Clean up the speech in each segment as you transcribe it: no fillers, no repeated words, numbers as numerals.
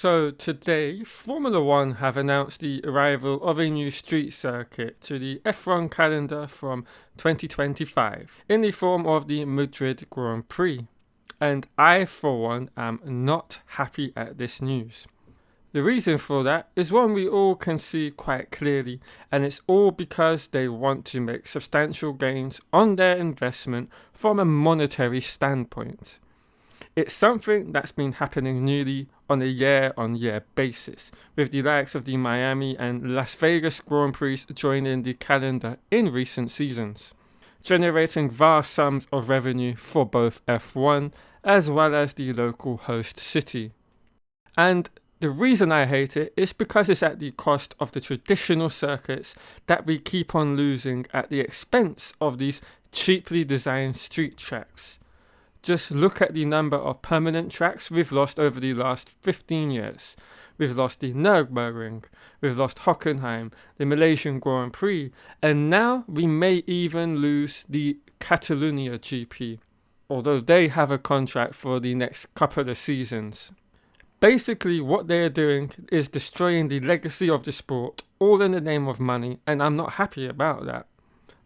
So today, Formula One have announced the arrival of a new street circuit to the F1 calendar from 2025 in the form of the Madrid Grand Prix. And I, for one, am not happy at this news. The reason for that is one we all can see quite clearly, and it's all because they want to make substantial gains on their investment from a monetary standpoint. It's something that's been happening nearly on a year-on-year basis, with the likes of the Miami and Las Vegas Grand Prix joining the calendar in recent seasons, generating vast sums of revenue for both F1 as well as the local host city. And the reason I hate it is because it's at the cost of the traditional circuits that we keep on losing at the expense of these cheaply designed street tracks. Just look at the number of permanent tracks we've lost over the last 15 years. We've lost the Nürburgring, we've lost Hockenheim, the Malaysian Grand Prix, and now we may even lose the Catalonia GP, although they have a contract for the next couple of seasons. Basically, what they're doing is destroying the legacy of the sport, all in the name of money, and I'm not happy about that.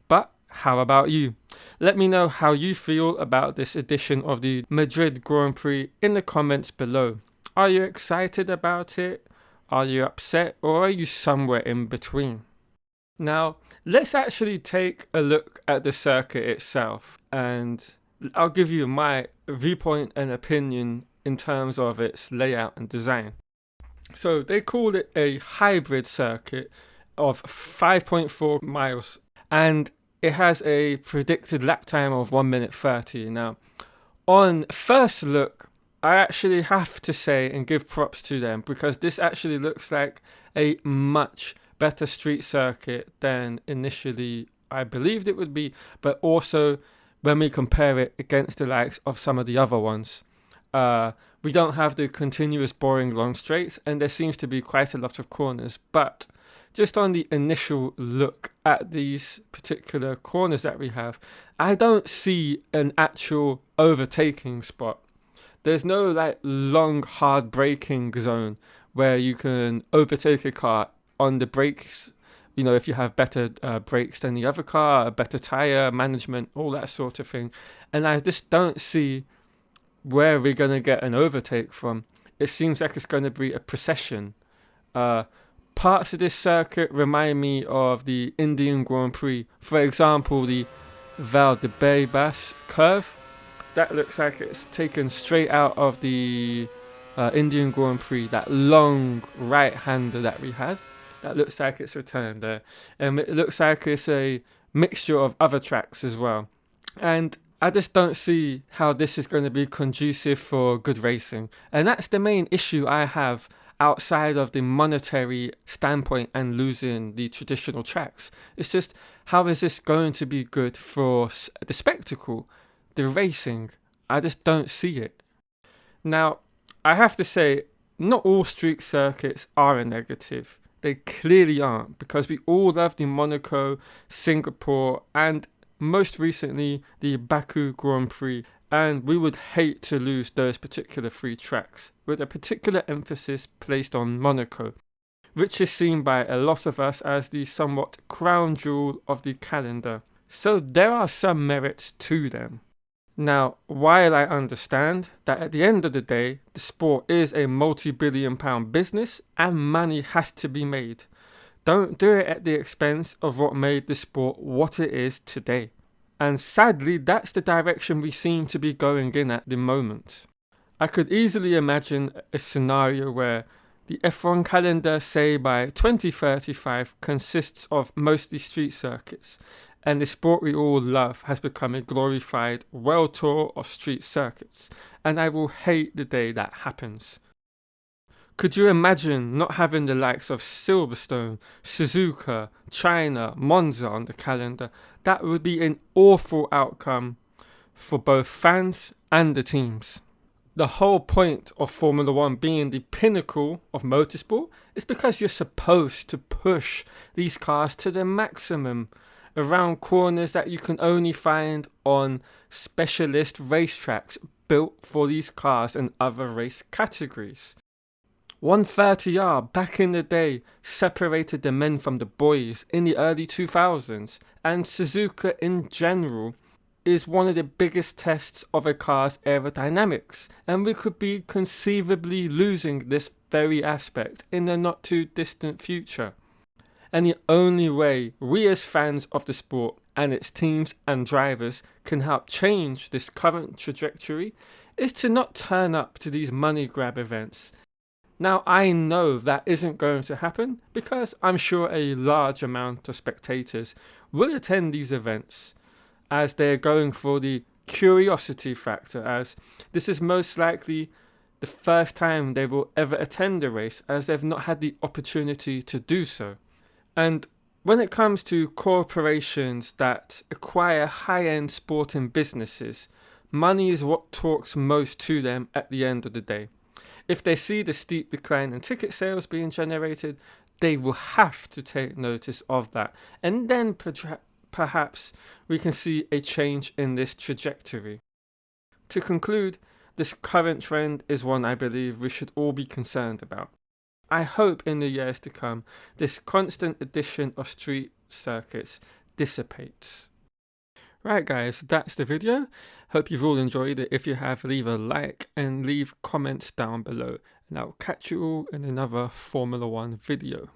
But how about you? Let me know how you feel about this edition of the Madrid Grand Prix in the comments below. Are you excited about it? Are you upset? Or are you somewhere in between? Now, let's actually take a look at the circuit itself, and I'll give you my viewpoint and opinion in terms of its layout and design. So they call it a hybrid circuit of 5.4 miles, and it has a predicted lap time of 1 minute 30. Now, on first look, I actually have to say and give props to them, because this actually looks like a much better street circuit than initially I believed it would be, but also when we compare it against the likes of some of the other ones. We don't have the continuous boring long straights, and there seems to be quite a lot of corners, but just on the initial look at these particular corners that we have, I don't see an actual overtaking spot. There's no long hard braking zone where you can overtake a car on the brakes. You know, if you have better brakes than the other car, a better tire management, all that sort of thing. And I just don't see where we're going to get an overtake from. It seems like it's going to be a procession. Parts of this circuit remind me of the Indian Grand Prix. For example, the Val de Baibas curve. That looks like it's taken straight out of the Indian Grand Prix. That long right-hander that we had. That looks like it's returned there. And it looks like it's a mixture of other tracks as well. And I just don't see how this is going to be conducive for good racing. And that's the main issue I have outside of the monetary standpoint and losing the traditional tracks. It's just, how is this going to be good for the spectacle, the racing? I just don't see it. Now, I have to say, not all street circuits are a negative. They clearly aren't, because we all love the Monaco, Singapore, and most recently the Baku Grand Prix. And we would hate to lose those particular three tracks, with a particular emphasis placed on Monaco, which is seen by a lot of us as the somewhat crown jewel of the calendar. So there are some merits to them. Now, while I understand that at the end of the day, the sport is a multi-billion-pound business and money has to be made, don't do it at the expense of what made the sport what it is today. And sadly, that's the direction we seem to be going in at the moment. I could easily imagine a scenario where the F1 calendar, say by 2035, consists of mostly street circuits, and the sport we all love has become a glorified world tour of street circuits, and I will hate the day that happens. Could you imagine not having the likes of Silverstone, Suzuka, China, Monza on the calendar? That would be an awful outcome for both fans and the teams. The whole point of Formula One being the pinnacle of motorsport is because you're supposed to push these cars to the maximum around corners that you can only find on specialist racetracks built for these cars and other race categories. 130R back in the day separated the men from the boys in the early 2000s, and Suzuka in general is one of the biggest tests of a car's aerodynamics, and we could be conceivably losing this very aspect in the not too distant future. And the only way we as fans of the sport and its teams and drivers can help change this current trajectory is to not turn up to these money grab events. Now, I know that isn't going to happen because I'm sure a large amount of spectators will attend these events, as they're going for the curiosity factor, as this is most likely the first time they will ever attend a race, as they've not had the opportunity to do so. And when it comes to corporations that acquire high-end sporting businesses, money is what talks most to them at the end of the day. If they see the steep decline in ticket sales being generated, they will have to take notice of that, and then perhaps we can see a change in this trajectory. To conclude, this current trend is one I believe we should all be concerned about. I hope in the years to come, this constant addition of street circuits dissipates. Right guys, that's the video. Hope you've all enjoyed it. If you have, leave a like and leave comments down below. And I'll catch you all in another Formula 1 video.